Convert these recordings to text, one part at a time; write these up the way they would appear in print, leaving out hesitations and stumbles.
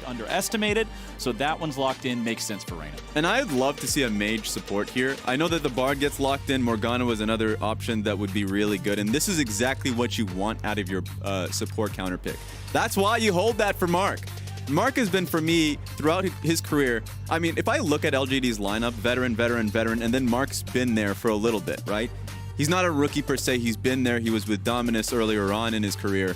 underestimated. So that one's locked in, makes sense for Reyna. And I'd love to see a mage support here. I know that the Bard gets locked in. Morgana was another option that would be really good. And this is exactly what you want out of your support counter pick. That's why you hold that for Mark. Mark has been, for me, throughout his career, I mean, if I look at LGD's lineup, veteran, veteran, veteran, and then Mark's been there for a little bit, right? He's not a rookie per se. He's been there. He was with Dominus earlier on in his career,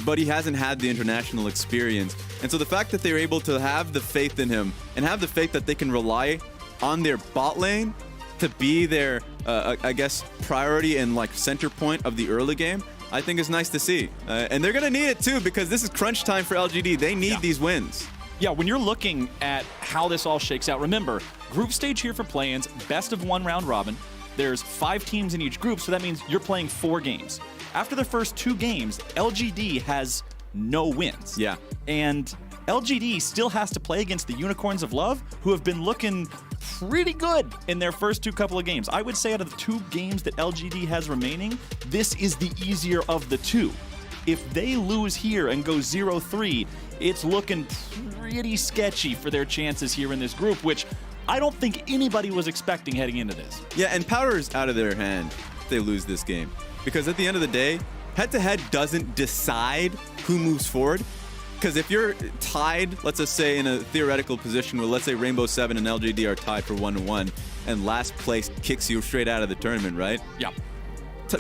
but he hasn't had the international experience. And so the fact that they're able to have the faith in him and have the faith that they can rely on their bot lane to be their, I guess, priority and like center point of the early game, I think is nice to see. And they're going to need it too, because this is crunch time for LGD. They need these wins. Yeah, when you're looking at how this all shakes out, remember, group stage here for play-ins, best of 1 round robin. There's 5 teams in each group, so that means you're playing 4 games. After the first 2 games, LGD has no wins. Yeah. And LGD still has to play against the Unicorns of Love, who have been looking pretty good in their first 2 couple of games. I would say out of the 2 games that LGD has remaining, this is the easier of the 2. If they lose here and go 0-3, it's looking pretty sketchy for their chances here in this group, which I don't think anybody was expecting heading into this. Yeah, and power is out of their hand if they lose this game. Because at the end of the day, head-to-head doesn't decide who moves forward. Because if you're tied, let's just say in a theoretical position where, let's say, Rainbow 7 and LGD are tied for 1-1, and last place kicks you straight out of the tournament, right? Yeah.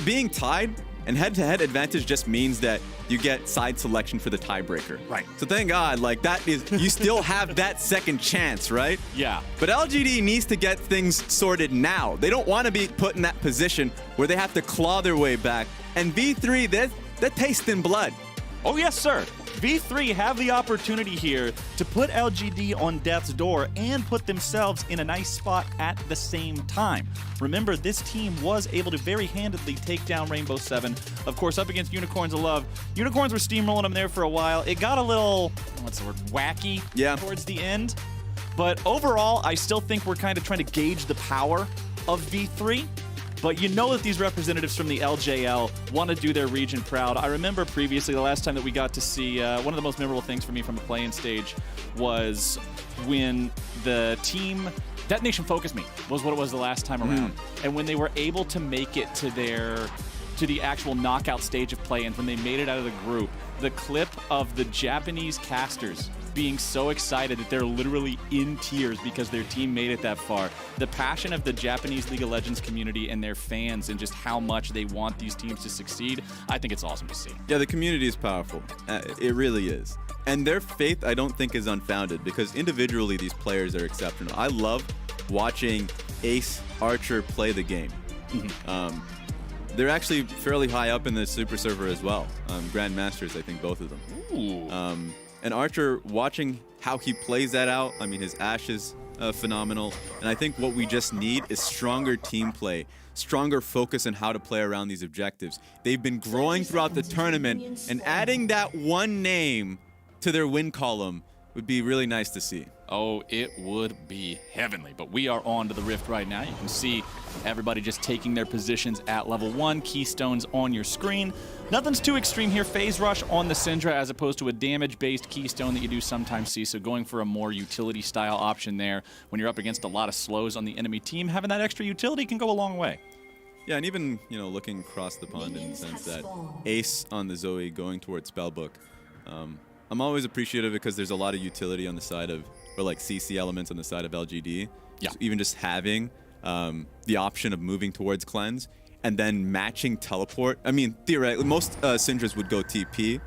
Being tied and head-to-head advantage just means that you get side selection for the tiebreaker. Right. So thank God, like that is, you still have that second chance, right? Yeah. But LGD needs to get things sorted now. They don't want to be put in that position where they have to claw their way back. And V3, they're tasting blood. Oh, yes, sir. V3 have the opportunity here to put LGD on death's door and put themselves in a nice spot at the same time. Remember, this team was able to very handedly take down Rainbow 7. Of course, up against Unicorns of Love. Unicorns were steamrolling them there for a while. It got a little, what's the word, wacky towards the end. But overall, I still think we're kind of trying to gauge the power of V3. But you know that these representatives from the LJL want to do their region proud. I remember previously, the last time that we got to see, one of the most memorable things for me from the play-in stage was when the team, Detonation Focus Me was what it was the last time around. And when they were able to make it to the actual knockout stage of play-ins, when they made it out of the group, the clip of the Japanese casters being so excited that they're literally in tears because their team made it that far. The passion of the Japanese League of Legends community and their fans and just how much they want these teams to succeed, I think it's awesome to see. Yeah, the community is powerful. It really is. And their faith, I don't think, is unfounded because individually these players are exceptional. I love watching Ace, Archer play the game. They're actually fairly high up in the Super Server as well. Grandmasters, I think, both of them. Ooh. And Archer, watching how he plays that out, I mean, his Ashe is phenomenal. And I think what we just need is stronger team play, stronger focus on how to play around these objectives. They've been growing throughout the tournament, and adding that one name to their win column would be really nice to see. Oh, it would be heavenly. But we are on to the Rift right now. You can see everybody just taking their positions at level 1. Keystones on your screen. Nothing's too extreme here. Phase Rush on the Syndra as opposed to a damage-based keystone that you do sometimes see. So going for a more utility-style option there when you're up against a lot of slows on the enemy team, having that extra utility can go a long way. Yeah, and even, you know, looking across the pond in the sense that Ace on the Zoe going towards Spellbook, I'm always appreciative because there's a lot of utility on the side of, or like CC elements on the side of LGD. Yeah. So even just having the option of moving towards Cleanse and then matching Teleport. I mean, theoretically, most Syndras would go TP,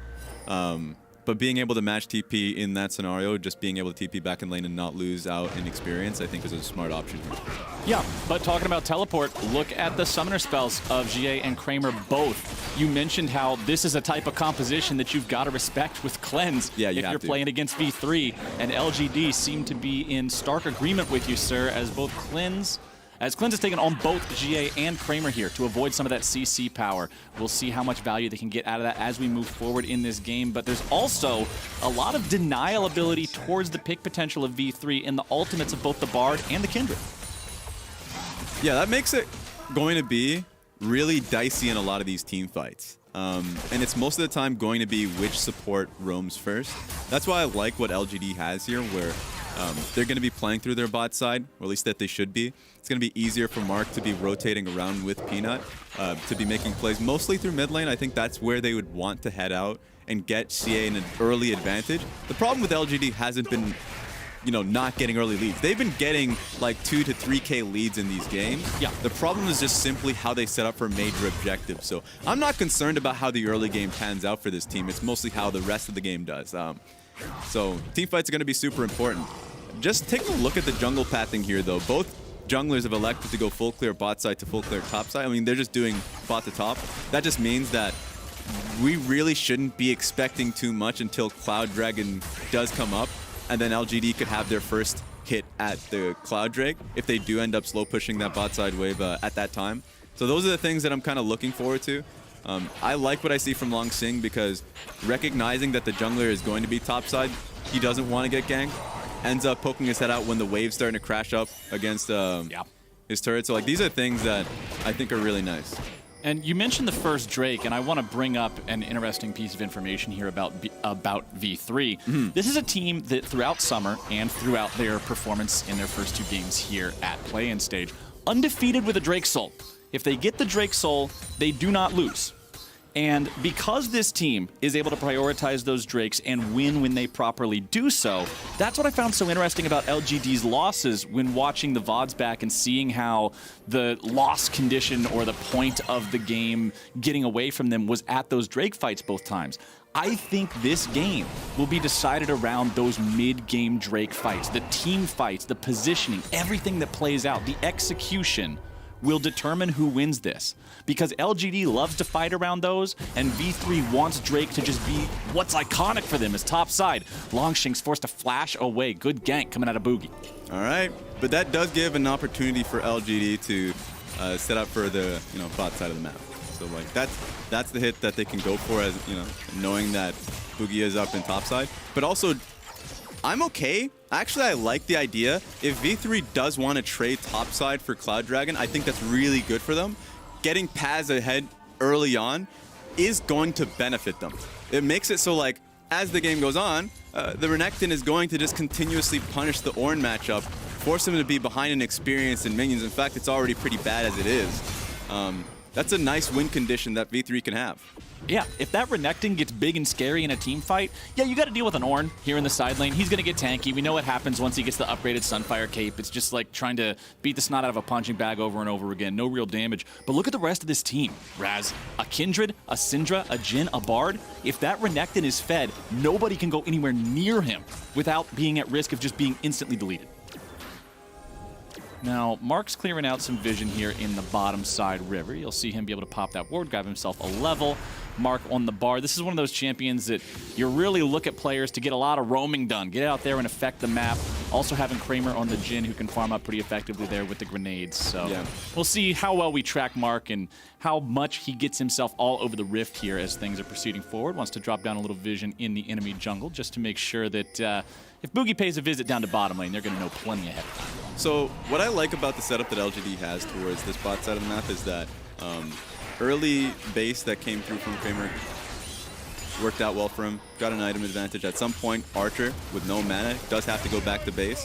but being able to match TP in that scenario, just being able to TP back in lane and not lose out in experience, I think is a smart option here. Yeah, but talking about Teleport, look at the summoner spells of GA and Kramer both. You mentioned how this is a type of composition that you've got to respect with Cleanse if you're playing against V3, and LGD seem to be in stark agreement with you, sir, as Cleanse has taken on both GA and Kramer here to avoid some of that CC power. We'll see how much value they can get out of that as we move forward in this game, but there's also a lot of denial ability towards the pick potential of V3 in the ultimates of both the Bard and the Kindred. Yeah, that makes it going to be really dicey in a lot of these team fights. And it's most of the time going to be which support roams first. That's why I like what LGD has here, where they're going to be playing through their bot side, or at least that they should be. It's going to be easier for Mark to be rotating around with Peanut, to be making plays mostly through mid lane. I think that's where they would want to head out and get CA an early advantage. The problem with LGD hasn't been, not getting early leads. They've been getting like 2 to 3K leads in these games. Yeah. The problem is just simply how they set up for major objectives. So I'm not concerned about how the early game pans out for this team. It's mostly how the rest of the game does. So team fights are going to be super important. Just take a look at the jungle pathing here, though. Both junglers have elected to go full clear bot side to full clear top side. I mean, they're just doing bot to top. That just means that we really shouldn't be expecting too much until Cloud Dragon does come up, and then LGD could have their first hit at the Cloud Drake if they do end up slow pushing that bot side wave at that time. So those are the things that I'm kind of looking forward to. I like what I see from Long Sing because recognizing that the jungler is going to be topside, he doesn't want to get ganked, ends up poking his head out when the wave's starting to crash up against his turret. So like these are things that I think are really nice. And you mentioned the first Drake, and I want to bring up an interesting piece of information here about V3. Mm-hmm. This is a team that throughout summer and throughout their performance in their first 2 games here at play-in stage, undefeated with a Drake Soul. If they get the Drake Soul, they do not lose. And because this team is able to prioritize those Drakes and win when they properly do so, that's what I found so interesting about LGD's losses when watching the VODs back and seeing how the loss condition or the point of the game getting away from them was at those Drake fights both times. I think this game will be decided around those mid-game Drake fights, the team fights, the positioning, everything that plays out, the execution will determine who wins this. Because LGD loves to fight around those, and V3 wants Drake to just be what's iconic for them is top side. Longshink's forced to flash away. Good gank coming out of Boogie. All right, but that does give an opportunity for LGD to set up for the bot side of the map. So like that's the hit that they can go for, as knowing that Boogie is up in top side. But also, I'm okay. Actually, I like the idea. If V3 does want to trade topside for Cloud Dragon, I think that's really good for them. Getting Paz ahead early on is going to benefit them. It makes it so, like, as the game goes on, the Renekton is going to just continuously punish the Ornn matchup, force him to be behind in experience and minions. In fact, it's already pretty bad as it is. That's a nice win condition that V3 can have. Yeah, if that Renekton gets big and scary in a team fight, yeah, you got to deal with an Ornn here in the side lane. He's going to get tanky. We know what happens once he gets the upgraded Sunfire cape. It's just like trying to beat the snot out of a punching bag over and over again. No real damage. But look at the rest of this team. Raz, a Kindred, a Syndra, a Jhin, a Bard. If that Renekton is fed, nobody can go anywhere near him without being at risk of just being instantly deleted. Now, Mark's clearing out some vision here in the bottom side river. You'll see him be able to pop that ward, grab himself a level. Mark on the bar. This is one of those champions that you really look at players to get a lot of roaming done. Get out there and affect the map. Also having Kramer on the Jhin who can farm up pretty effectively there with the grenades. So yeah, we'll see how well we track Mark and how much he gets himself all over the rift here as things are proceeding forward. Wants to drop down a little vision in the enemy jungle just to make sure that if Boogie pays a visit down to bottom lane, they're going to know plenty ahead of time. So what I like about the setup that LGD has towards this bot side of the map is that early base that came through from Kramer worked out well for him. Got an item advantage. At some point, Archer, with no mana, does have to go back to base.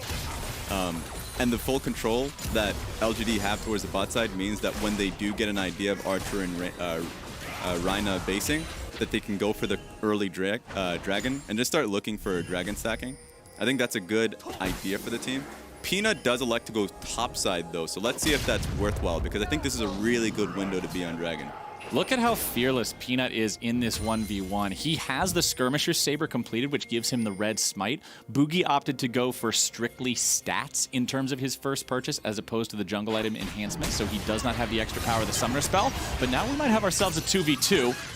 And the full control that LGD have towards the bot side means that when they do get an idea of Archer and Rhina basing, that they can go for the early dragon and just start looking for dragon stacking. I think that's a good idea for the team. Peanut does elect to go topside though, so let's see if that's worthwhile, because I think this is a really good window to be on Dragon. Look at how fearless Peanut is in this 1v1. He has the Skirmisher Saber completed, which gives him the red smite. Boogie opted to go for strictly stats in terms of his first purchase, as opposed to the jungle item enhancement, so he does not have the extra power of the Summoner spell. But now we might have ourselves a 2v2.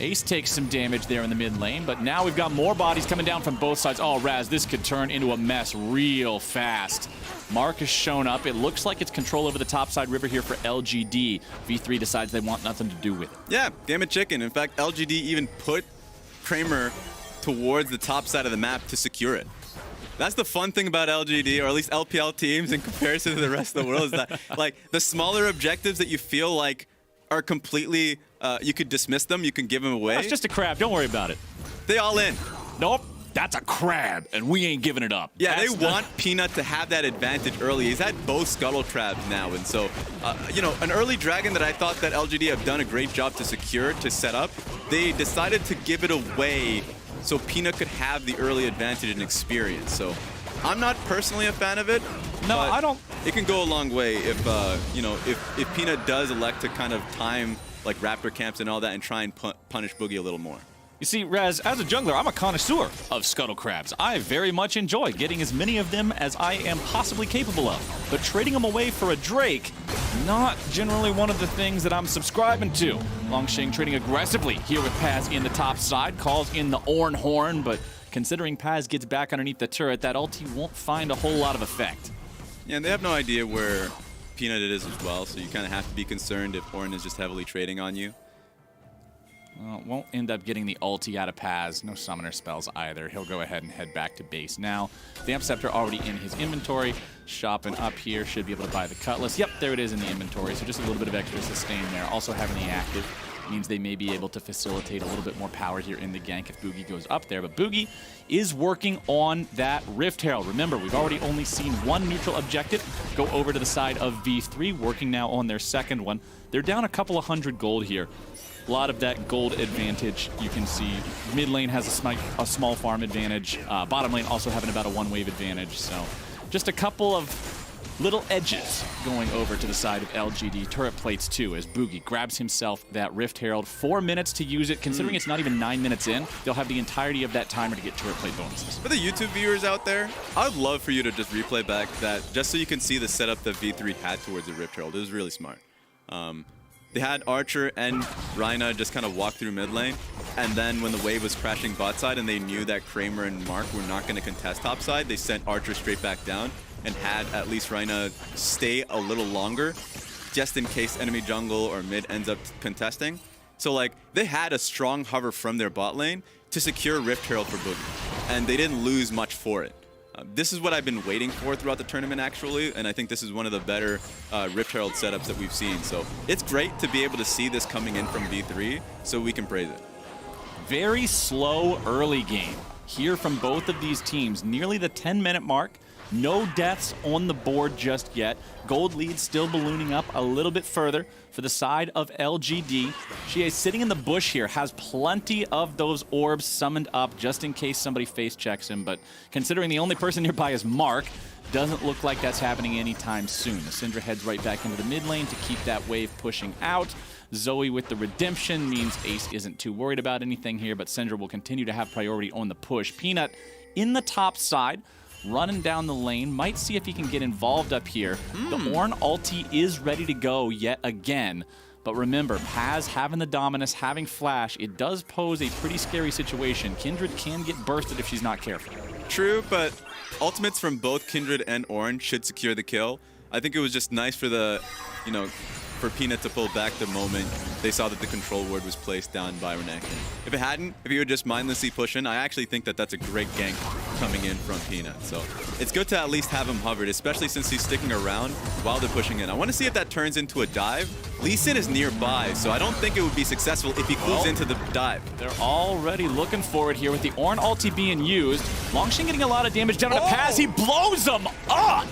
Ace takes some damage there in the mid lane, but now we've got more bodies coming down from both sides. Oh, Raz, this could turn into a mess real fast. Mark has shown up. It looks like it's control over the topside river here for LGD. V3 decides they want nothing to do with it. Yeah, game of chicken. In fact, LGD even put Kramer towards the top side of the map to secure it. That's the fun thing about LGD, or at least LPL teams in comparison to the rest of the world, is that like the smaller objectives that you feel like are completely, you could dismiss them, you can give them away. That's just a crab. Don't worry about it. They all in. Nope. That's a crab, and we ain't giving it up. Yeah, That's they want Peanut to have that advantage early. He's had both Scuttle Crabs now, and so, you know, an early Dragon that I thought that LGD have done a great job to secure, to set up, they decided to give it away so Peanut could have the early advantage and experience. So I'm not personally a fan of it. No, I don't. It can go a long way if, you know, if Peanut does elect to kind of time like Raptor camps and all that and try and punish Boogie a little more. You see, Raz, as a jungler, I'm a connoisseur of Scuttle Crabs. I very much enjoy getting as many of them as I am possibly capable of. But trading them away for a Drake, not generally one of the things that I'm subscribing to. Longsheng trading aggressively here with Paz in the top side, calls in the Orn Horn, but considering Paz gets back underneath the turret, that ulti won't find a whole lot of effect. Yeah, and they have no idea where Peanut is as well, so you kind of have to be concerned if Orn is just heavily trading on you. Won't end up getting the ulti out of Paz. No summoner spells either. He'll go ahead and head back to base now. Vamp Scepter already in his inventory. Shopping up here. Should be able to buy the Cutlass. Yep, there it is in the inventory. So just a little bit of extra sustain there. Also having the active means they may be able to facilitate a little bit more power here in the gank if Boogie goes up there. But Boogie is working on that Rift Herald. Remember, we've already only seen one neutral objective go over to the side of V3, working now on their second one. They're down a couple of hundred gold here. A lot of that gold advantage you can see. Mid lane has a small farm advantage. Bottom lane also having about a one-wave advantage. So just a couple of little edges going over to the side of LGD. Turret plates too as Boogie grabs himself that Rift Herald. 4 minutes to use it. Considering it's not even 9 minutes in, they'll have the entirety of that timer to get turret plate bonuses. For the YouTube viewers out there, I'd love for you to just replay back that just so you can see the setup that V3 had towards the Rift Herald. It was really smart. They had Archer and Reyna just kind of walk through mid lane, and then when the wave was crashing bot side and they knew that Kramer and Mark were not going to contest top side, they sent Archer straight back down and had at least Reyna stay a little longer just in case enemy jungle or mid ends up contesting. So like they had a strong hover from their bot lane to secure Rift Herald for Boogie, and they didn't lose much for it. This is what I've been waiting for throughout the tournament, actually, and I think this is one of the better Rift Herald setups that we've seen. So it's great to be able to see this coming in from V3, so we can praise it. Very slow early game here from both of these teams. Nearly the 10-minute mark. No deaths on the board just yet. Gold lead still ballooning up a little bit further for the side of LGD. She is sitting in the bush here, has plenty of those orbs summoned up just in case somebody face checks him, but considering the only person nearby is Mark, doesn't look like that's happening anytime soon. The Syndra heads right back into the mid lane to keep that wave pushing out. Zoe with the redemption means Ace isn't too worried about anything here, but Syndra will continue to have priority on the push. Peanut in the top side, running down the lane, might see if he can get involved up here. The Orn ulti is ready to go yet again. But remember, Paz having the Dominus, having Flash, it does pose a pretty scary situation. Kindred can get bursted if she's not careful. True, but ultimates from both Kindred and Orn should secure the kill. I think it was just nice for the, you know, for Peanut to pull back the moment they saw that the control ward was placed down by Renekton. If it hadn't, if he would just mindlessly push in, I actually think that that's a great gank coming in from Peanut. So it's good to at least have him hovered, especially since he's sticking around while they're pushing in. I want to see if that turns into a dive. Lee Sin is nearby, so I don't think it would be successful if he clues into the dive. They're already looking for it here with the Orn ulti being used. Longsheng getting a lot of damage down to Paz. He blows them up!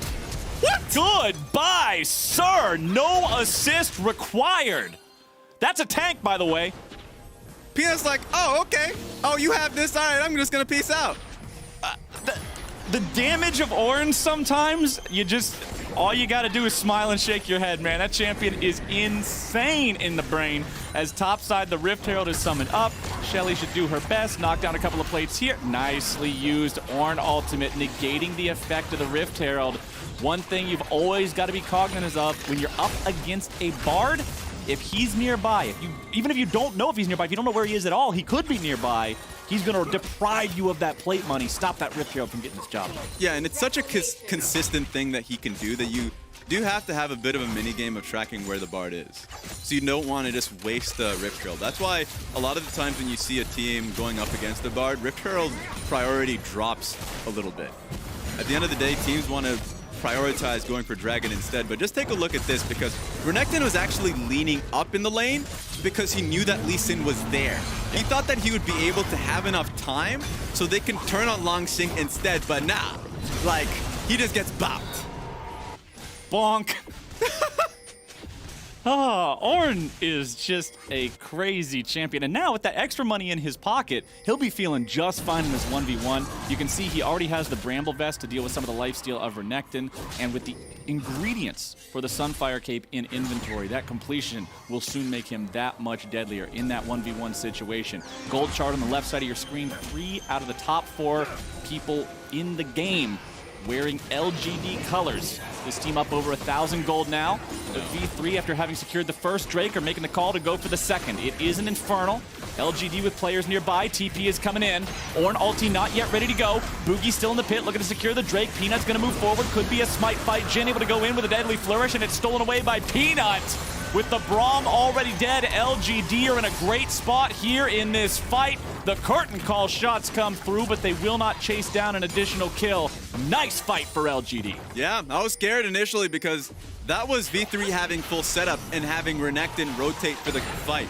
What? Goodbye, sir. No assist required. That's a tank, by the way. Peanut's like, oh, okay. Oh, you have this? All right, I'm just going to peace out. The damage of Orn sometimes, all you got to do is smile and shake your head, man. That champion is insane in the brain. As topside, the Rift Herald is summoned up. Shelly should do her best, knock down a couple of plates here. Nicely used Orn ultimate, negating the effect of the Rift Herald. One thing you've always got to be cognizant of when you're up against a Bard, if he's nearby, even if you don't know if he's nearby, if you don't know where he is at all, he could be nearby. He's going to deprive you of that plate money, stop that Rift Herald from getting his job done. Yeah, and it's such a consistent thing that he can do that you do have to have a bit of a mini game of tracking where the Bard is. So you don't want to just waste the Rift Herald. That's why a lot of the times when you see a team going up against the Bard, Rift Herald priority drops a little bit. At the end of the day, teams want to prioritized going for Dragon instead. But just take a look at this, because Renekton was actually leaning up in the lane because he knew that Lee Sin was there. He thought that he would be able to have enough time so they can turn on Long Xing instead, but nah, like, he just gets bopped. Bonk. Ornn is just a crazy champion. And now with that extra money in his pocket, he'll be feeling just fine in this 1v1. You can see he already has the Bramble Vest to deal with some of the lifesteal of Renekton. And with the ingredients for the Sunfire Cape in inventory, that completion will soon make him that much deadlier in that 1v1 situation. Gold chart on the left side of your screen. 3 out of the top 4 people in the game wearing LGD colors. This team up over 1,000 gold now. The V3, after having secured the first Drake, are making the call to go for the second. It is an Infernal. LGD with players nearby. TP is coming in. Ornn ulti not yet ready to go. Boogie still in the pit, looking to secure the Drake. Peanut's going to move forward. Could be a smite fight. Jin able to go in with a deadly flourish, and it's stolen away by Peanut. With the Braum already dead, LGD are in a great spot here in this fight. The curtain call shots come through, but they will not chase down an additional kill. Nice fight for LGD. Yeah, I was scared initially because that was V3 having full setup and having Renekton rotate for the fight.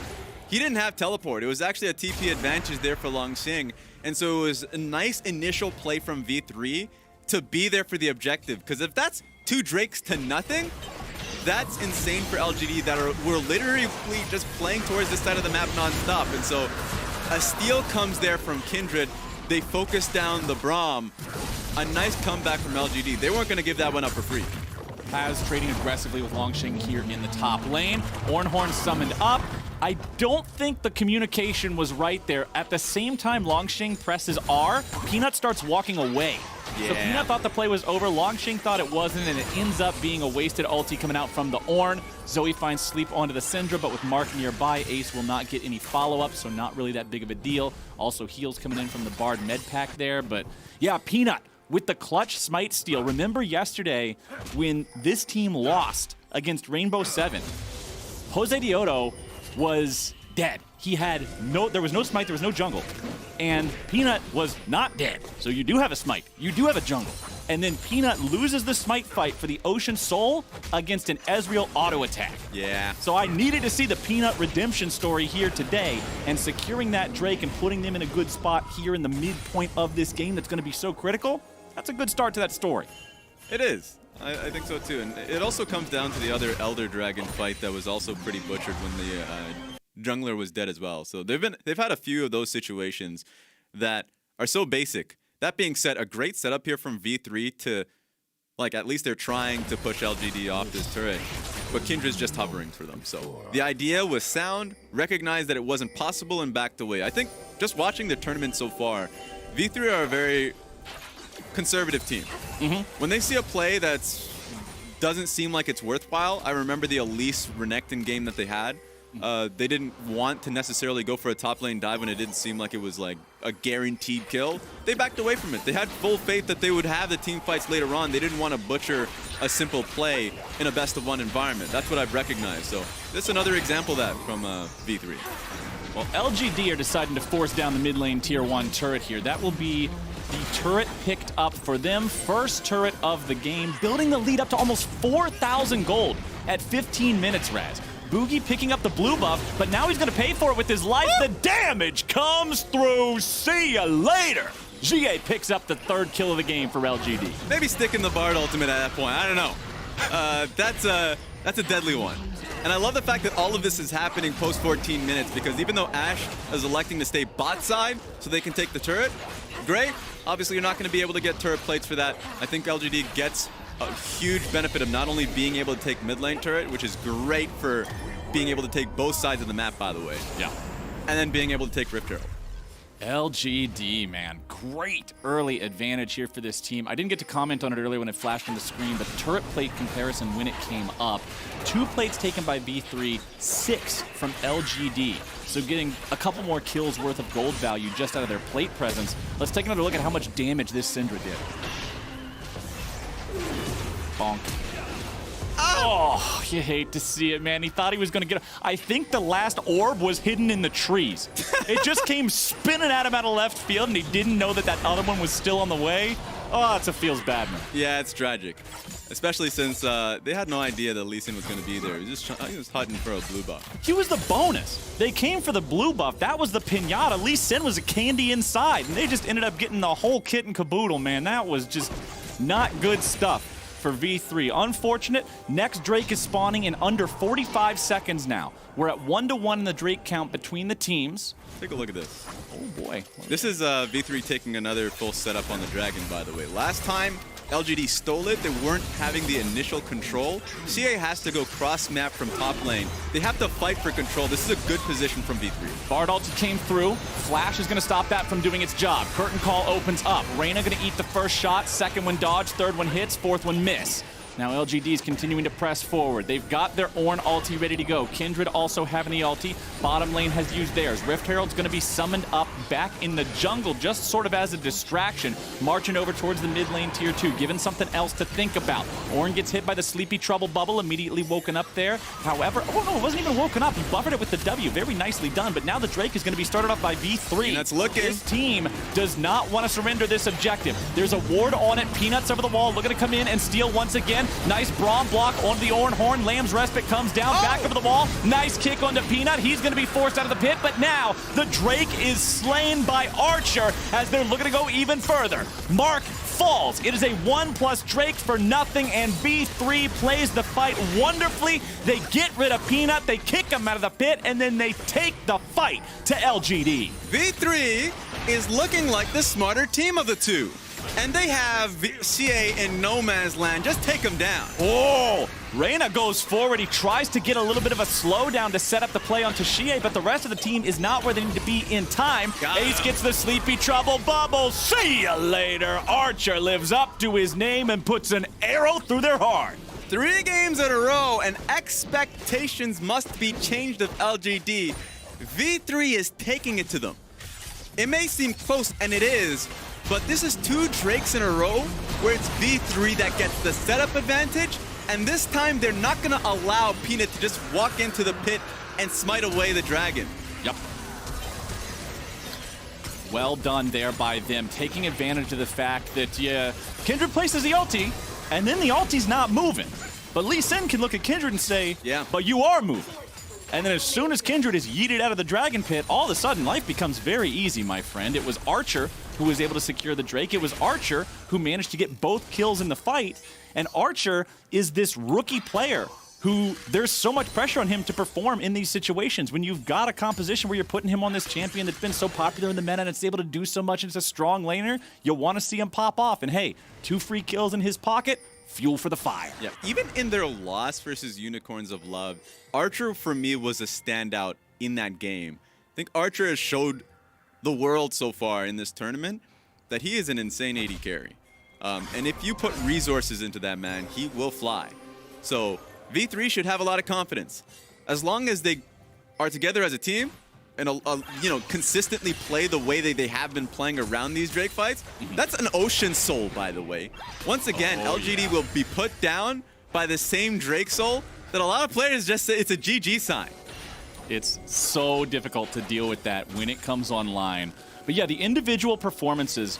He didn't have teleport. It was actually a TP advantage there for Long Xing. And so it was a nice initial play from V3 to be there for the objective. Because if that's 2 Drakes to nothing, that's insane for LGD that were literally just playing towards this side of the map non-stop. And so a steal comes there from Kindred. They focus down the Braum. A nice comeback from LGD. They weren't going to give that one up for free. Paz trading aggressively with Long Xing here in the top lane. Ornhorn summoned up. I don't think the communication was right there. At the same time Long Xing presses R, Peanut starts walking away. Yeah. So Peanut thought the play was over, Long Xing thought it wasn't, and it ends up being a wasted ulti coming out from the Ornn. Zoe finds sleep onto the Syndra, but with Mark nearby, Ace will not get any follow-up, so not really that big of a deal. Also heals coming in from the Bard med pack there, but yeah, Peanut with the clutch smite steal. Remember yesterday when this team lost against Rainbow 7, Jose Dioto was dead. He had there was no smite, there was no jungle. And Peanut was not dead. So you do have a smite, you do have a jungle. And then Peanut loses the smite fight for the Ocean Soul against an Ezreal auto attack. Yeah. So I needed to see the Peanut redemption story here today, and securing that Drake and putting them in a good spot here in the midpoint of this game that's going to be so critical. That's a good start to that story. It is. I think so too. And it also comes down to the other Elder Dragon fight that was also pretty butchered when the jungler was dead as well. So they've had a few of those situations that are so basic. That being said, a great setup here from V3 to, like, at least they're trying to push LGD off this turret. But Kindred's just hovering for them. So the idea was sound, recognized that it wasn't possible, and backed away. I think just watching the tournament so far, V3 are a very conservative team. When they see a play that doesn't seem like it's worthwhile, I remember the Elise Renekton game that they had. They didn't want to necessarily go for a top lane dive when it didn't seem like it was like a guaranteed kill. They backed away from it. They had full faith that they would have the team fights later on. They didn't want to butcher a simple play in a best of one environment. That's what I've recognized. So this is another example of that from V3. Well, LGD are deciding to force down the mid lane tier 1 turret here. That will be the turret picked up for them. First turret of the game, building the lead up to almost 4,000 gold at 15 minutes, Raz. Boogie picking up the blue buff, but now he's going to pay for it with his life. The damage comes through. See ya later. GA picks up the 3rd kill of the game for LGD. Maybe sticking the Bard ultimate at that point. I don't know. That's a deadly one. And I love the fact that all of this is happening post 14 minutes, because even though Ashe is electing to stay bot side so they can take the turret, great. Obviously, you're not going to be able to get turret plates for that. I think LGD gets a huge benefit of not only being able to take mid lane turret, which is great for being able to take both sides of the map, by the way. Yeah. And then being able to take Rift Herald. LGD, man, great early advantage here for this team. I didn't get to comment on it earlier when it flashed on the screen, but turret plate comparison when it came up. 2 plates taken by V3, 6 from LGD. So getting a couple more kills worth of gold value just out of their plate presence. Let's take another look at how much damage this Syndra did. Bonk. Oh, you hate to see it, man. He thought he was going to get... I think the last orb was hidden in the trees. It just came spinning at him out of left field, and he didn't know that that other one was still on the way. Oh, it's a feels bad, man. Yeah, it's tragic. Especially since they had no idea that Lee Sin was going to be there. He was hunting for a blue buff. He was the bonus. They came for the blue buff. That was the pinata. Lee Sin was a candy inside, and they just ended up getting the whole kit and caboodle, man. That was just not good stuff for V3. Unfortunate. Next Drake is spawning in under 45 seconds now. We're at 1-1 in the Drake count between the teams. Take a look at this. Oh, boy. This is V3 taking another full setup on the Dragon, by the way. Last time, LGD stole it. They weren't having the initial control. CA has to go cross-map from top lane. They have to fight for control. This is a good position from V3. Bard ulti came through. Flash is going to stop that from doing its job. Curtain call opens up. Reyna going to eat the first shot. Second one dodge. Third one hits. Fourth one miss. Now LGD is continuing to press forward. They've got their Ornn ulti ready to go. Kindred also having the ulti. Bottom lane has used theirs. Rift Herald's going to be summoned up back in the jungle just sort of as a distraction, marching over towards the mid lane tier 2, given something else to think about. Ornn gets hit by the Sleepy Trouble bubble, immediately woken up there. However, oh no, it wasn't even woken up. He buffered it with the W. Very nicely done, but now the Drake is going to be started off by V3. And that's looking. This team does not want to surrender this objective. There's a ward on it. Peanuts over the wall, looking to come in and steal once again. Nice Braum block on the Ornn Horn. Lamb's Respite comes down, back over the wall. Nice kick onto Peanut. He's going to be forced out of the pit, but now the Drake is slain by Archer as they're looking to go even further. Mark falls. It is a 1+ Drake for nothing, and V3 plays the fight wonderfully. They get rid of Peanut, they kick him out of the pit, and then they take the fight to LGD. V3 is looking like the smarter team of the two. And they have CA in no man's land. Just take him down. Oh, Reyna goes forward. He tries to get a little bit of a slowdown to set up the play onto Xie, but the rest of the team is not where they need to be in time. Ace gets the Sleepy Trouble bubble. See ya later. Archer lives up to his name and puts an arrow through their heart. 3 games in a row, and expectations must be changed of LGD. V3 is taking it to them. It may seem close, and it is, but this is 2 Drakes in a row where it's V3 that gets the setup advantage, and this time they're not going to allow Peanut to just walk into the pit and smite away the dragon. Yep. Well done there by them, taking advantage of the fact that, yeah, Kindred places the ulti, and then the ulti's not moving. But Lee Sin can look at Kindred and say, yeah, but you are moving. And then as soon as Kindred is yeeted out of the dragon pit, all of a sudden life becomes very easy, my friend. It was Archer who was able to secure the Drake. It was Archer who managed to get both kills in the fight. And Archer is this rookie player who there's so much pressure on him to perform in these situations. When you've got a composition where you're putting him on this champion that's been so popular in the meta and it's able to do so much and it's a strong laner, you'll want to see him pop off. And hey, 2 free kills in his pocket, fuel for the fire. Yeah, even in their loss versus Unicorns of Love, Archer for me was a standout in that game. I think Archer has showed the world so far in this tournament that he is an insane AD carry. And if you put resources into that man, he will fly. So V3 should have a lot of confidence. As long as they are together as a team and you know, consistently play the way they have been playing around these Drake fights, that's an Ocean Soul, by the way. Once again, LGD will be put down by the same Drake Soul that a lot of players just say it's a GG sign. It's so difficult to deal with that when it comes online. But yeah, the individual performances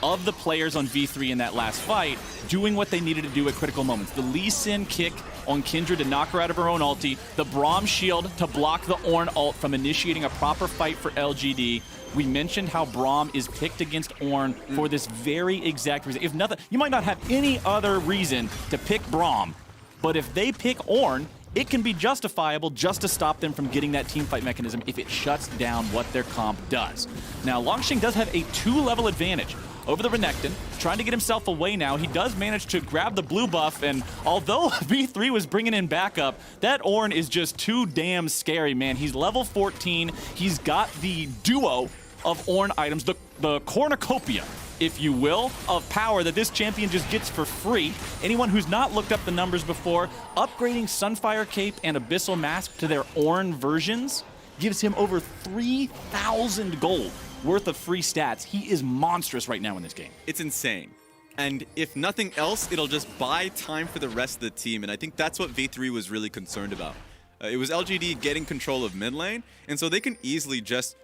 of the players on V3 in that last fight, doing what they needed to do at critical moments. The Lee Sin kick on Kindred to knock her out of her own ulti, the Braum shield to block the Ornn ult from initiating a proper fight for LGD. We mentioned how Braum is picked against Ornn for this very exact reason. If nothing, you might not have any other reason to pick Braum, but if they pick Ornn, it can be justifiable just to stop them from getting that teamfight mechanism if it shuts down what their comp does. Now, Longsheng does have a 2-level advantage over the Renekton, trying to get himself away now. He does manage to grab the blue buff, and although V3 was bringing in backup, that Ornn is just too damn scary, man. He's level 14. He's got the duo of Ornn items, the cornucopia, if you will, of power that this champion just gets for free. Anyone who's not looked up the numbers before, upgrading Sunfire Cape and Abyssal Mask to their Ornn versions gives him over 3,000 gold worth of free stats. He is monstrous right now in this game. It's insane. And if nothing else, it'll just buy time for the rest of the team. And I think that's what V3 was really concerned about. It was LGD getting control of mid lane, and so they can easily just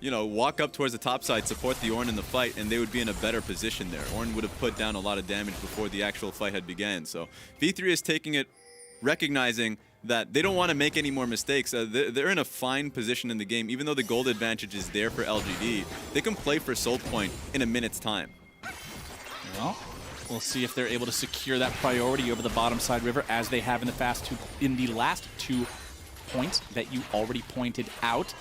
you know, walk up towards the top side, support the Ornn in the fight, and they would be in a better position there. Ornn would have put down a lot of damage before the actual fight had begun. So V3 is taking it, recognizing that they don't want to make any more mistakes. They're in a fine position in the game. Even though the gold advantage is there for LGD, they can play for Soul Point in a minute's time. Well, we'll see if they're able to secure that priority over the bottom side river as they have in the last 2 points that you already pointed out.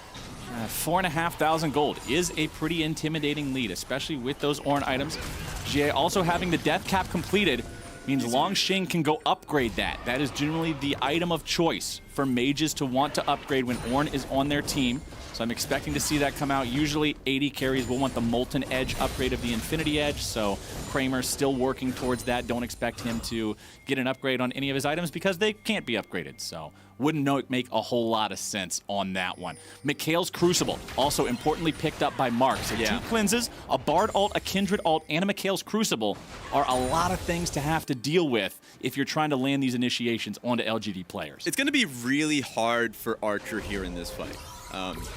4,500 gold is a pretty intimidating lead, especially with those Ornn items. GA also having the death cap completed means Longxing can go upgrade that. That is generally the item of choice for mages to want to upgrade when Ornn is on their team. So I'm expecting to see that come out. Usually 80 carries will want the Molten Edge upgrade of the Infinity Edge, so Kramer's still working towards that. Don't expect him to get an upgrade on any of his items because they can't be upgraded, so wouldn't make a whole lot of sense on that one. Mikhail's Crucible, also importantly picked up by Mark. So 2 cleanses, a Bard ult, a Kindred ult, and a Mikhail's Crucible are a lot of things to have to deal with if you're trying to land these initiations onto LGD players. It's going to be really hard for Archer here in this fight,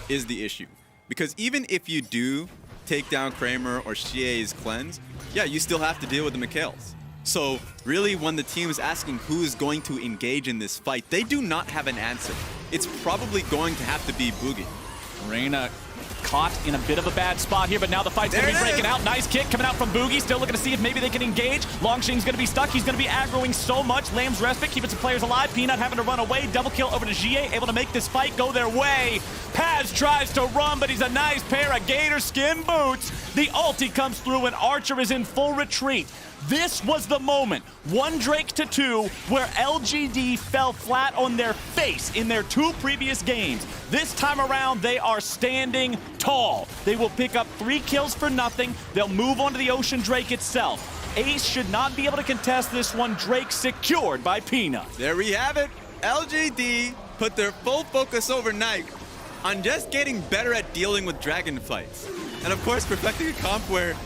is the issue. Because even if you do take down Kramer or Xie's cleanse, yeah, you still have to deal with the Mikhails. So really, when the team is asking who is going to engage in this fight, they do not have an answer. It's probably going to have to be Boogie. Reina caught in a bit of a bad spot here, but now the fight's going to be breaking out. Nice kick coming out from Boogie. Still looking to see if maybe they can engage. Longxing's going to be stuck. He's going to be aggroing so much. Lamb's Respite keeping some players alive. Peanut having to run away. Double kill over to GA, able to make this fight go their way. Paz tries to run, but he's a nice pair of gator skin boots. The ulti comes through, and Archer is in full retreat. This was the moment, 1 Drake to 2, where LGD fell flat on their face in their 2 previous games. This time around, they are standing tall. They will pick up 3 kills for nothing. They'll move on to the Ocean Drake itself. Ace should not be able to contest this one. Drake secured by Peanut. There we have it. LGD put their full focus overnight on just getting better at dealing with dragon fights. And of course, perfecting a comp where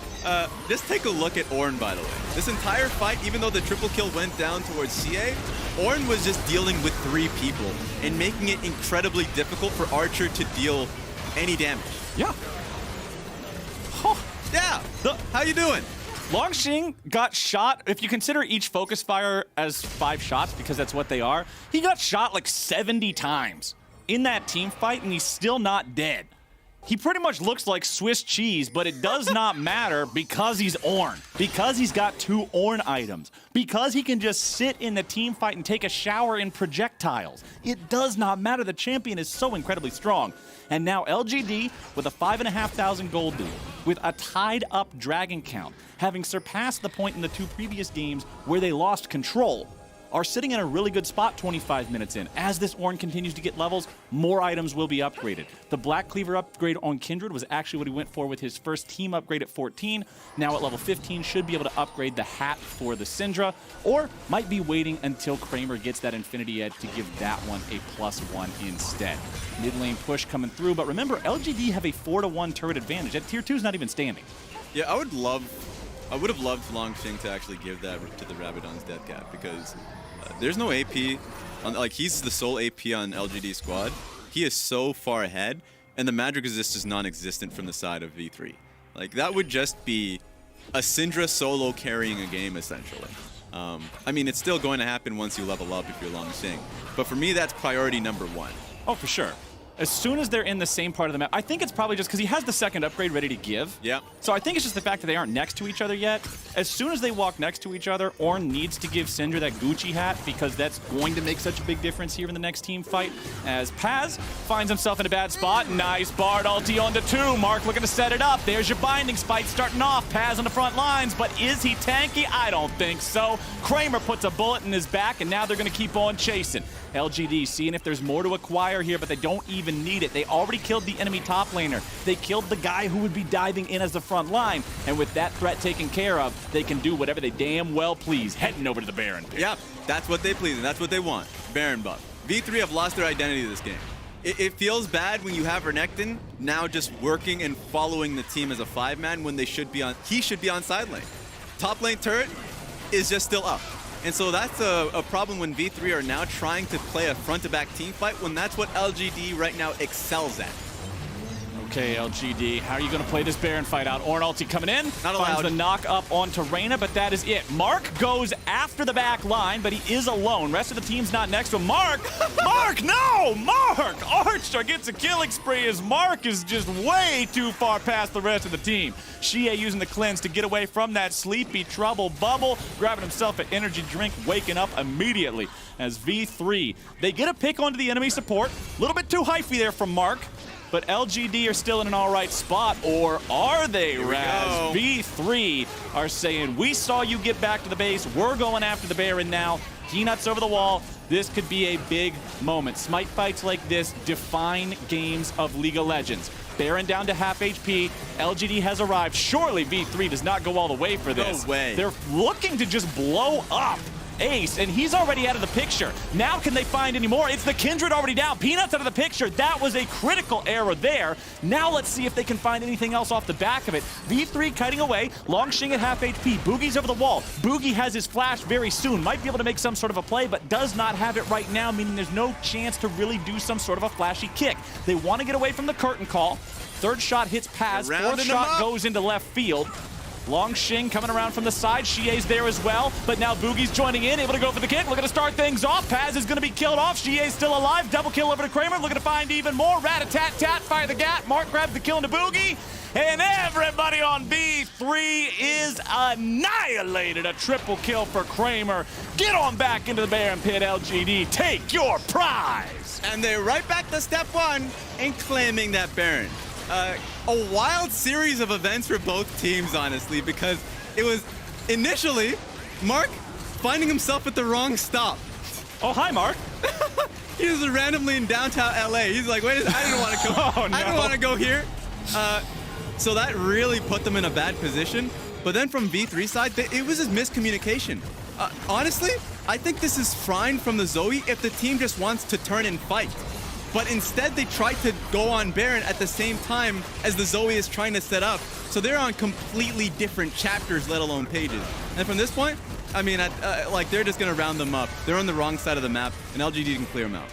just take a look at Ornn, by the way. This entire fight, even though the triple kill went down towards CA, Ornn was just dealing with 3 people and making it incredibly difficult for Archer to deal any damage. Yeah. Huh. Yeah. How you doing? Longxing got shot, if you consider each focus fire as 5 shots, because that's what they are, he got shot like 70 times in that team fight, and he's still not dead. He pretty much looks like Swiss cheese, but it does not matter because he's Ornn. Because he's got 2 Ornn items. Because he can just sit in the team fight and take a shower in projectiles. It does not matter. The champion is so incredibly strong. And now LGD with a 5,500 gold lead, with a tied up dragon count, having surpassed the point in the 2 previous games where they lost control, are sitting in a really good spot 25 minutes in. As this Ornn continues to get levels, more items will be upgraded. The Black Cleaver upgrade on Kindred was actually what he went for with his first team upgrade at 14. Now at level 15, should be able to upgrade the hat for the Syndra, or might be waiting until Kramer gets that Infinity Edge to give that one a +1 instead. Mid lane push coming through, but remember, LGD have a 4-to-1 turret advantage. That tier 2 is not even standing. Yeah, I would have loved Longxing to actually give that to the Rabadon's death cap, because there's no AP, like he's the sole AP on LGD squad. He is so far ahead, and the magic resist is non-existent from the side of V3. Like that would just be a Syndra solo carrying a game essentially. I mean, it's still going to happen once you level up if you're Longxing, but for me that's priority number 1. Oh, for sure. As soon as they're in the same part of the map, I think it's probably just because he has the second upgrade ready to give. Yeah. So I think it's just the fact that they aren't next to each other yet. As soon as they walk next to each other, Ornn needs to give Syndra that Gucci hat, because that's going to make such a big difference here in the next team fight. As Paz finds himself in a bad spot. Nice Bard ulti onto 2. Mark looking to set it up. There's your binding spike starting off. Paz on the front lines, but is he tanky? I don't think so. Kramer puts a bullet in his back, and now they're going to keep on chasing. LGD seeing if there's more to acquire here, but they don't even need it. They already killed the enemy top laner. They killed the guy who would be diving in as the front line, and with that threat taken care of, they can do whatever they damn well please, heading over to the Baron pit. Yeah, that's what they please, and that's what they want. Baron buff. V3 have lost their identity this game. It feels bad when you have Renekton now just working and following the team as a 5-man when he should be on side lane. Top lane turret is just still up. And so that's a problem when V3 are now trying to play a front-to-back team fight, when that's what LGD right now excels at. Okay, LGD, how are you going to play this Baron fight out? Ornn ulti coming in, Not finds allowed. the knock up onto Reyna, but that is it. Mark goes after the back line, but he is alone. Rest of the team's not next to him. Mark! Mark, no! Mark! Archer gets a killing spree as Mark is just way too far past the rest of the team. Xie using the cleanse to get away from that sleepy trouble bubble, grabbing himself an energy drink, waking up immediately as V3. They get a pick onto the enemy support. A little bit too hyphy there from Mark. But LGD are still in an all right spot, or are they, Raz? V3 are saying, we saw you get back to the base. We're going after the Baron now. Peanuts over the wall. This could be a big moment. Smite fights like this define games of League of Legends. Baron down to half HP. LGD has arrived. Surely V3 does not go all the way for this. No way. They're looking to just blow up Ace, and he's already out of the picture. Now can they find any more? It's the Kindred already down. Peanuts out of the picture. That was a critical error there. Now let's see if they can find anything else off the back of it. V3 kiting away. Longxing at half HP. Boogie's over the wall. Boogie has his flash very soon. Might be able to make some sort of a play, but does not have it right now, meaning there's no chance to really do some sort of a flashy kick. They want to get away from the curtain call. Third shot hits Paz. Fourth shot goes into left field. Longxing coming around from the side. Xie's there as well, but now Boogie's joining in, able to go for the kick, looking to start things off. Paz is going to be killed off. Xie's still alive. Double kill over to Kramer, looking to find even more. Rat-a-tat-tat, fire the gat. Mark grabs the kill into Boogie, and everybody on B3 is annihilated. A triple kill for Kramer. Get on back into the Baron pit, LGD. Take your prize. And they're right back to step one and claiming that Baron. A wild series of events for both teams, honestly, because it was initially Mark finding himself at the wrong stop. Oh, hi, Mark. He was randomly in downtown LA. He's like, wait, I didn't want to go. Oh, no. I didn't want to go here. So that really put them in a bad position. But then from V3 side, it was just miscommunication. Honestly, I think this is fine from the Zoe if the team just wants to turn and fight. But instead, they tried to go on Baron at the same time as the Zoe is trying to set up. So they're on completely different chapters, let alone pages. And from this point, I mean, like, they're just going to round them up. They're on the wrong side of the map, and LGD can clear them out.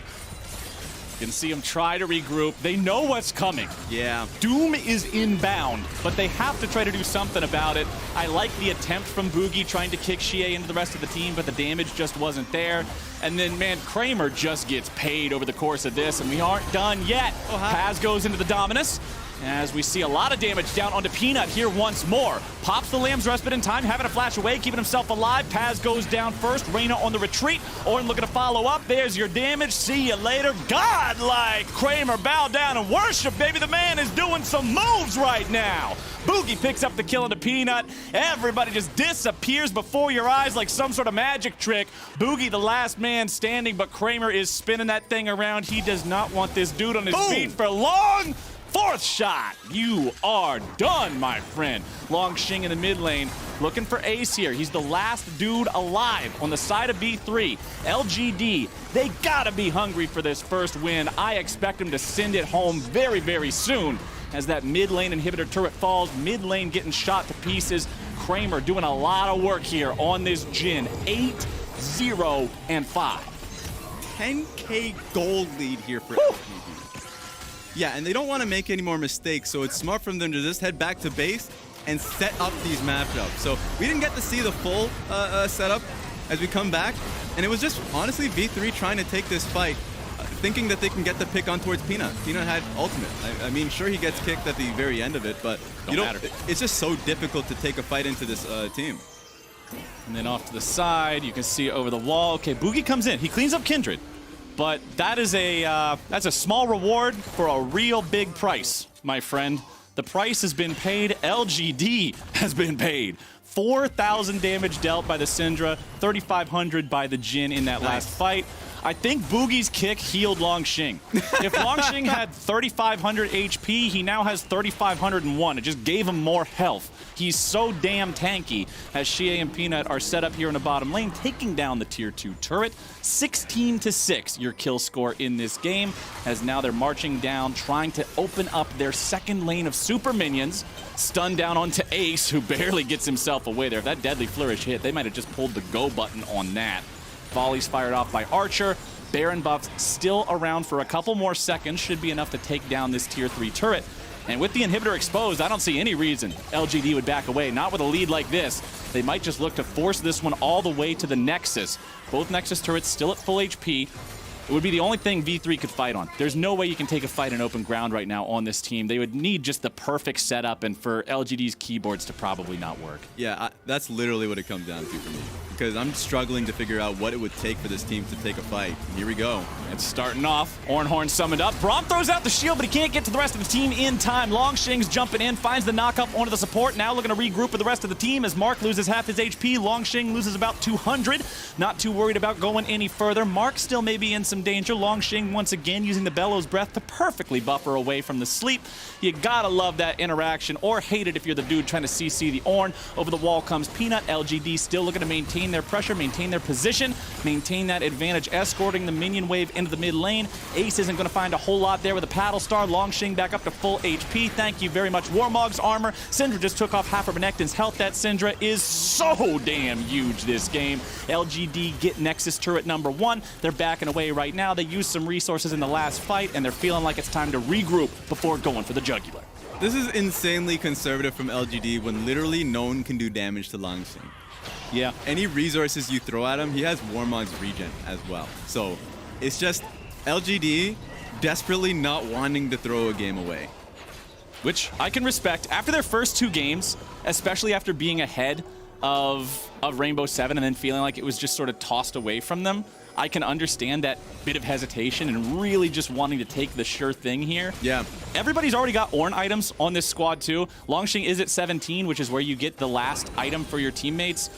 You can see them try to regroup. They know what's coming. Yeah. Doom is inbound, but they have to try to do something about it. I like the attempt from Boogie trying to kick Xie into the rest of the team, but the damage just wasn't there. And then, man, Kramer just gets paid over the course of this, and we aren't done yet. Paz goes into the Dominus, as we see a lot of damage down onto Peanut here once more. Pops the Lamb's Respite in time, having a flash away, keeping himself alive. Paz goes down first, Reyna on the retreat. Ornn looking to follow up. There's your damage. See you later. Godlike Kramer, bow down and worship, baby. The man is doing some moves right now. Boogie picks up the kill into Peanut. Everybody just disappears before your eyes like some sort of magic trick. Boogie, the last man standing, but Kramer is spinning that thing around. He does not want this dude on his feet for long. Fourth shot. You are done, my friend. Longxing in the mid lane, looking for Ace here. He's the last dude alive on the side of B3. LGD, they gotta be hungry for this first win. I expect them to send it home very, very soon as that mid lane inhibitor turret falls. Mid lane getting shot to pieces. Kramer doing a lot of work here on this Jhin. 8-0 and 5. 10K gold lead here for LGD. Yeah, and they don't want to make any more mistakes, so it's smart for them to just head back to base and set up these matchups. So we didn't get to see the full setup as we come back, and it was just, honestly, V3 trying to take this fight, thinking that they can get the pick on towards Peanut. Peanut had ultimate. I mean, sure, he gets kicked at the very end of it, but it's just so difficult to take a fight into this team. And then off to the side, you can see over the wall. Okay, Boogie comes in. He cleans up Kindred. But that is that's a small reward for a real big price, my friend. The price has been paid. LGD has been paid. 4,000 damage dealt by the Syndra, 3,500 by the Jhin in that last fight. I think Boogie's kick healed Longxing. If Longxing had 3,500 HP, he now has 3,501. It just gave him more health. He's so damn tanky as Xie and Peanut are set up here in the bottom lane, taking down the tier 2 turret. 16-6 your kill score in this game, as now they're marching down, trying to open up their second lane of super minions. Stun down onto Ace, who barely gets himself away there. If that deadly flourish hit, they might have just pulled the go button on that. Volleys fired off by Archer. Baron buffs still around for a couple more seconds. Should be enough to take down this tier 3 turret. And with the inhibitor exposed, I don't see any reason LGD would back away. Not with a lead like this. They might just look to force this one all the way to the Nexus. Both Nexus turrets still at full HP. It would be the only thing V3 could fight on. There's no way you can take a fight in open ground right now on this team. They would need just the perfect setup and for LGD's keyboards to probably not work. Yeah, that's literally what it comes down to for me. Because I'm struggling to figure out what it would take for this team to take a fight. Here we go. It's starting off. Ornhorn summoned up. Braum throws out the shield, but he can't get to the rest of the team in time. Longshing's jumping in, finds the knockup onto the support. Now looking to regroup with the rest of the team as Mark loses half his HP. Longshing loses about 200. Not too worried about going any further. Mark still may be in some danger. Longshing once again using the Bellows Breath to perfectly buffer away from the sleep. You gotta love that interaction, or hate it if you're the dude trying to CC the Ornn. Over the wall comes Peanut. LGD still looking to maintain their pressure, maintain their position, maintain that advantage, escorting the minion wave into the mid lane. Ace isn't going to find a whole lot there with a Paddle Star. Longshing back up to full HP. Thank you very much. Warmog's armor. Syndra just took off half of Renekton's health. That Syndra is so damn huge this game. LGD get Nexus turret number 1. They're backing away right now. They used some resources in the last fight, and they're feeling like it's time to regroup before going for the jugular. This is insanely conservative from LGD when literally no one can do damage to Longshing. Yeah. Any resources you throw at him, he has Warmog's regen as well. So it's just LGD desperately not wanting to throw a game away. Which I can respect. After their first 2 games, especially after being ahead of Rainbow 7 and then feeling like it was just sort of tossed away from them, I can understand that bit of hesitation and really just wanting to take the sure thing here. Yeah. Everybody's already got Ornn items on this squad too. Longshing is at 17, which is where you get the last item for your teammates.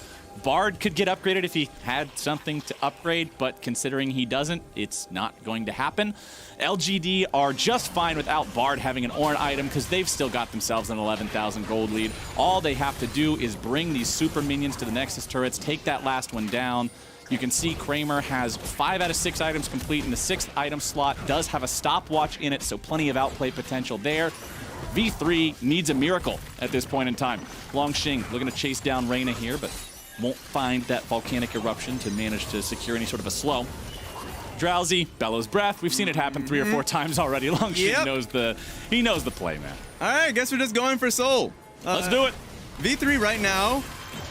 Bard could get upgraded if he had something to upgrade, but considering he doesn't, it's not going to happen. LGD are just fine without Bard having an Ornn item because they've still got themselves an 11,000 gold lead. All they have to do is bring these super minions to the Nexus turrets, take that last one down. You can see Kramer has 5 out of 6 items complete, and the 6th item slot does have a stopwatch in it, so plenty of outplay potential there. V3 needs a miracle at this point in time. Longshing looking to chase down Reyna here, but won't find that volcanic eruption to manage to secure any sort of a slow. Drowsy, Bellows Breath. We've seen it happen 3 or 4 times already. Longshing knows the play, man. All right, I guess we're just going for Soul. Let's do it. V3 right now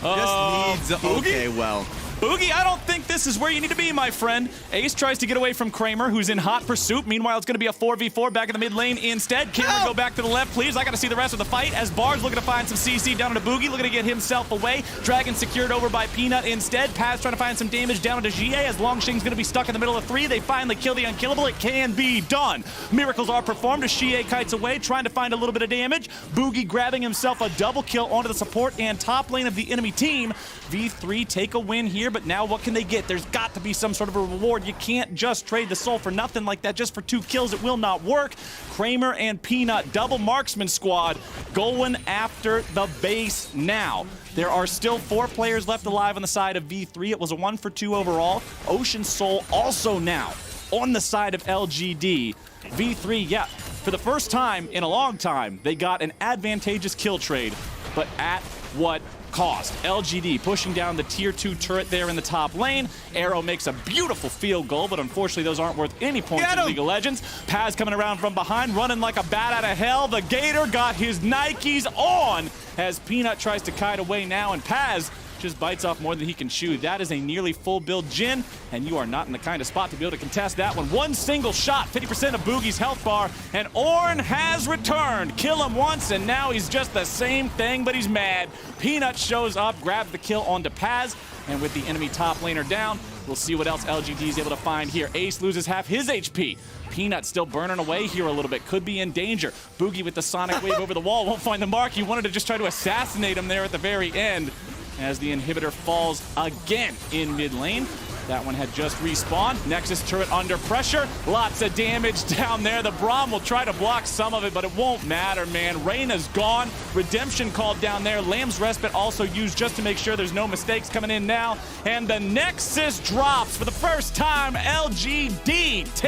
just needs... Okay, well... Boogie, I don't think this is where you need to be, my friend. Ace tries to get away from Kramer, who's in hot pursuit. Meanwhile, it's going to be a 4v4 back in the mid lane instead. Cameron, go back to the left, please. I got to see the rest of the fight as Bard's looking to find some CC down into Boogie, looking to get himself away. Dragon secured over by Peanut instead. Paz trying to find some damage down into GA as Longshing's going to be stuck in the middle of 3. They finally kill the unkillable. It can be done. Miracles are performed as GA kites away, trying to find a little bit of damage. Boogie grabbing himself a double kill onto the support and top lane of the enemy team. V3 take a win here, but now what can they get? There's got to be some sort of a reward. You can't just trade the soul for nothing like that. Just for 2 kills, it will not work. Kramer and Peanut, double marksman squad, going after the base now. There are still 4 players left alive on the side of V3. It was a 1 for 2 overall. Ocean Soul also now on the side of LGD. V3, yeah, for the first time in a long time, they got an advantageous kill trade, but at what cost? LGD pushing down the tier 2 turret there in the top lane. Arrow makes a beautiful field goal, but unfortunately those aren't worth any points in League of Legends. Paz coming around from behind, running like a bat out of hell. The Gator got his Nikes on as Peanut tries to kite away now, and Paz just bites off more than he can chew. That is a nearly full build Jhin, and you are not in the kind of spot to be able to contest that one. One single shot, 50% of Boogie's health bar, and Ornn has returned. Kill him once, and now he's just the same thing, but he's mad. Peanut shows up, grabs the kill onto Paz, and with the enemy top laner down, we'll see what else LGD is able to find here. Ace loses half his HP. Peanut still burning away here a little bit, could be in danger. Boogie with the sonic wave over the wall, won't find the mark. He wanted to just try to assassinate him there at the very end, as the inhibitor falls again in mid lane. That one had just respawned. Nexus turret under pressure. Lots of damage down there. The Braum will try to block some of it, but it won't matter, man. Reyna's gone. Redemption called down there. Lamb's Respite also used just to make sure there's no mistakes coming in now. And the Nexus drops for the first time. LGD takes